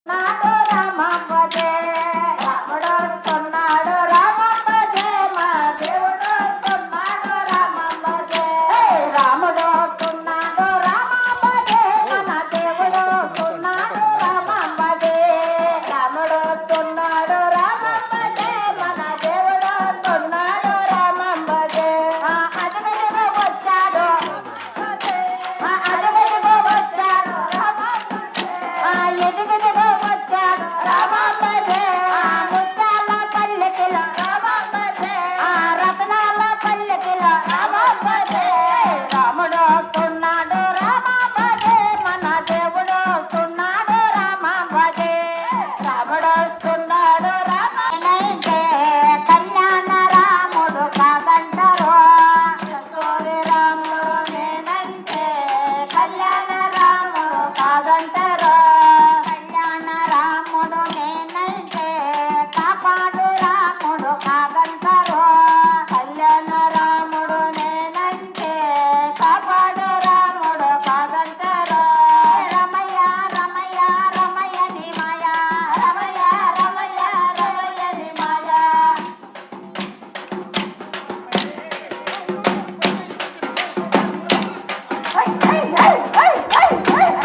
నాడు రామప్పదే రాముడు వస్తున్నాడు రామప్పదే మా దేవుడు వస్తున్నాడు రామప్పదే రాముడు వస్తున్నాడు రామప్పదే మన దేవుడు వస్తున్నాడు రామప్పదే రాముడు వస్తున్నాడు రామప్పదే మన దేవుడు వస్తున్నాడు రామప్పదే అడుగులుగా వచ్చాడు అడుగులుగా వచ్చాడు ఎదుగులుగా వచ్చాడు రామప్పదే ముత్యాల పల్లెకిలో రామప్పదే రత్నాల పల్లెకిలో రామప్పదే రాముడు వస్తున్నాడు రామప్పదే మన దేవుడు వస్తున్నాడు రామప్పదే రాముడు వస్తున్నాడు రామనంటే కళ్యాణ రాముడు కాదంటారో సోరి రాముడు నేనంటే కళ్యాణ రాముడు కాదంటారో కళ్యాణ రాముడు నేనంటే కాపాడు రాముడు కాదంటారో కళ్యాణ రాముడు నేనంటే కాపాడు రాముడు కాదంటారో రమయ్య రమయ్య రమయ్య నీ మాయా రమయ్య రమయ్య రమయ్య నీ మాయా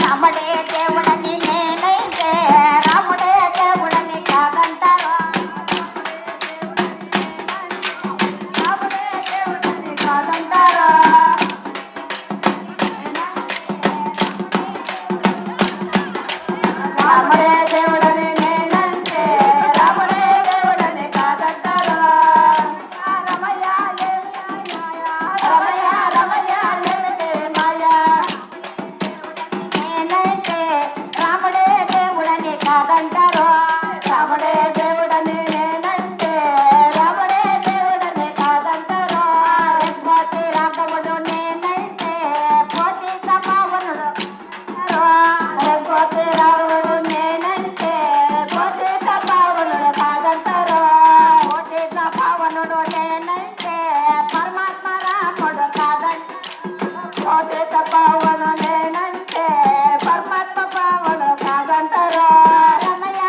రాముడే దేవుడని నేనైతే రాముడే దేవుడని కాదంటారో రాముడే దేవుడని కాదంటారో రాముడే దేవుడని నేనంటే రాముడే దేవుడని కాదంటారో రమయ్య రమయ్య రమయ్య లేమిటే మాయా నేనైతే రాముడే దేవుడని కాదంటారో రాముడే దేవుడని నేనంటే రాముడే దేవుడని కాదంటారో రేపోతి రాఘవుడు నేనైతే పోతి సమావనుడు రేపోతి రాఘవుడు నేనంటే పోతి సమావనుడు కాదంటారో పోతి సమావనుడు నేనంటే పరమాత్మ రాముడు కాదంటారో పోతే పావను నేనంటే పరమాత్మ పావను కాదంటారో రమయ్య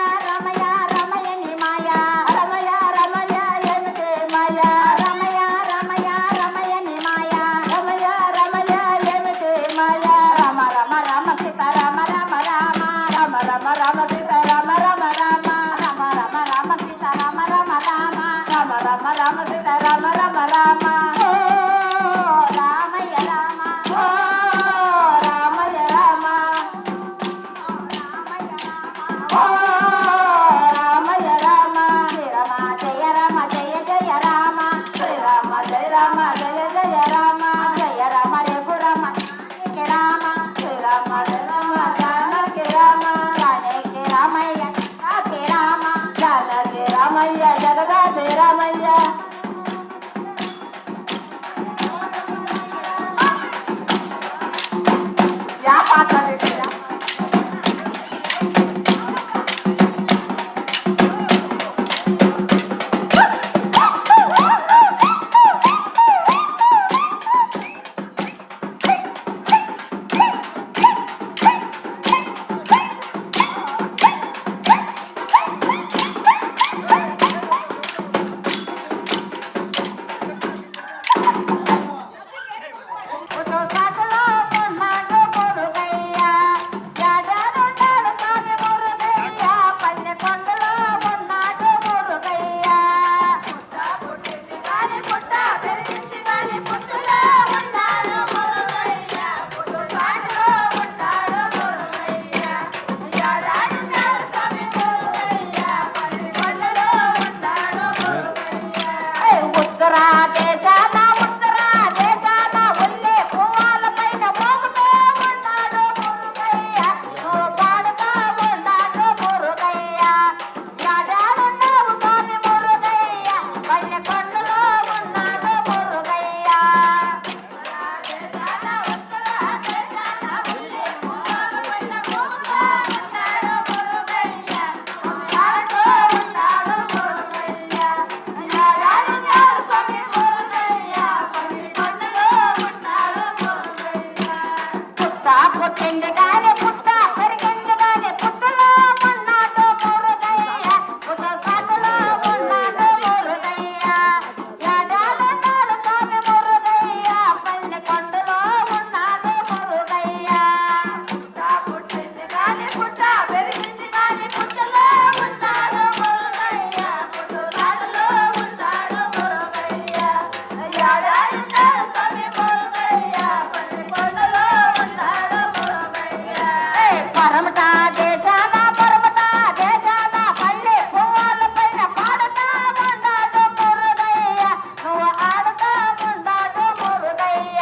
దేశాన పర్వత దేశాన పల్లె పువ్వాల పైన పాడుతా ఉండాడు మురుగయ్య నువ్వు ఆడుతా ఉండాడు మురుగయ్య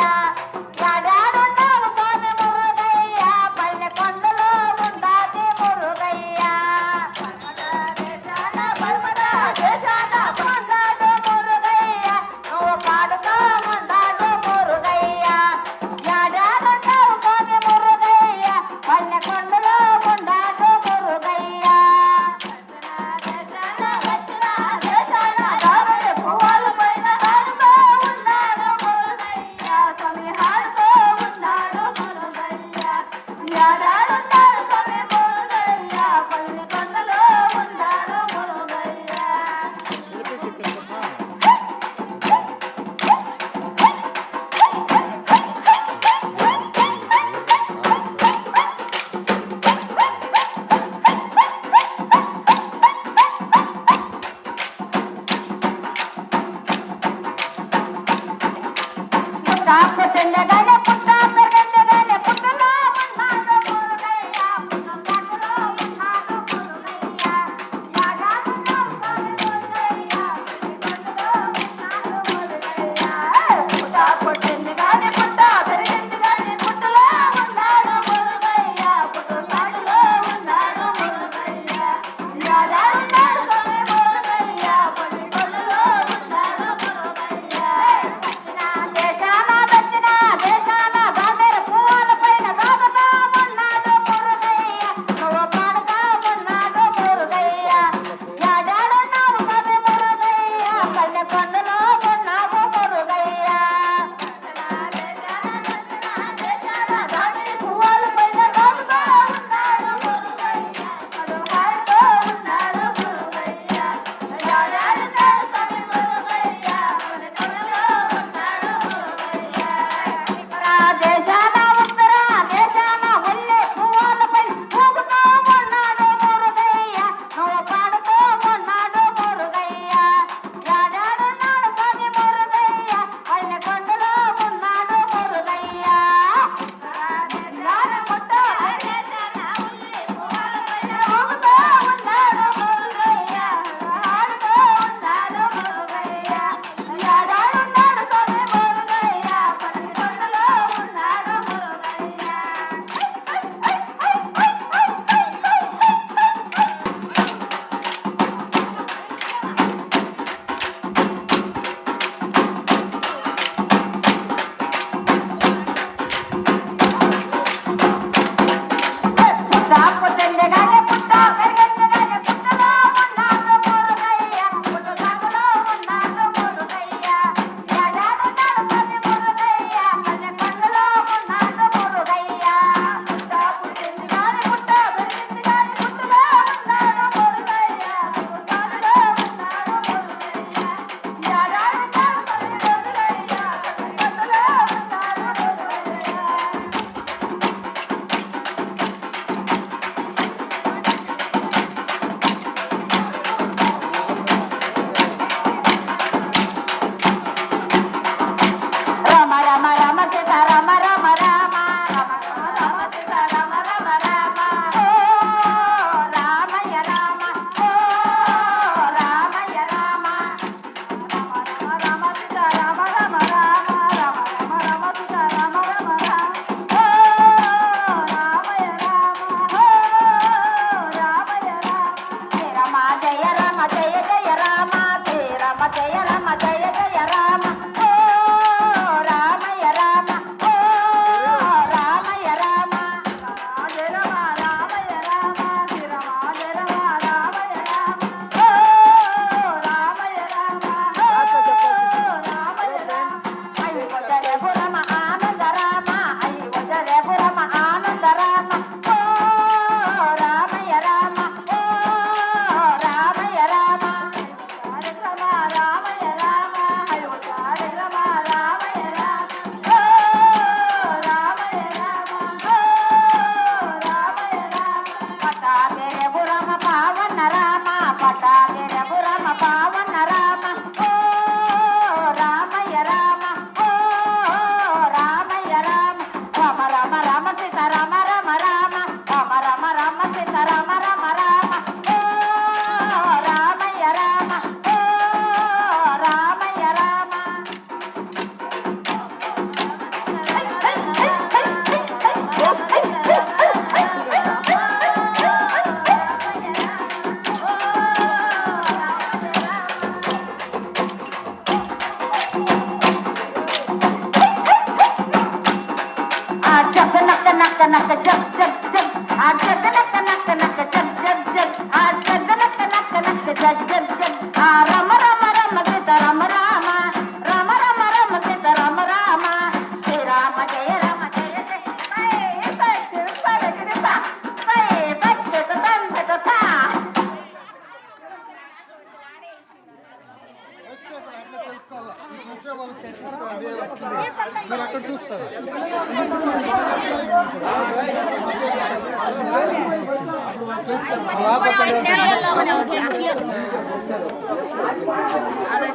యాడాడుండావు స్వామి మురుగయ్య పల్లె కొండలో ఉండాది మురుగయ్య దేశాన పర్వత దేశాన ఉండాడు మురుగయ్య నువ్వు పాడుతా ఉండాడు మురుగయ్య యాడాడుండావు స్వామి మురుగయ్య పల్లె కొండలో ఉండాడు అదే వస్తుంది. మీరు అక్కడ చూస్తారు. అలా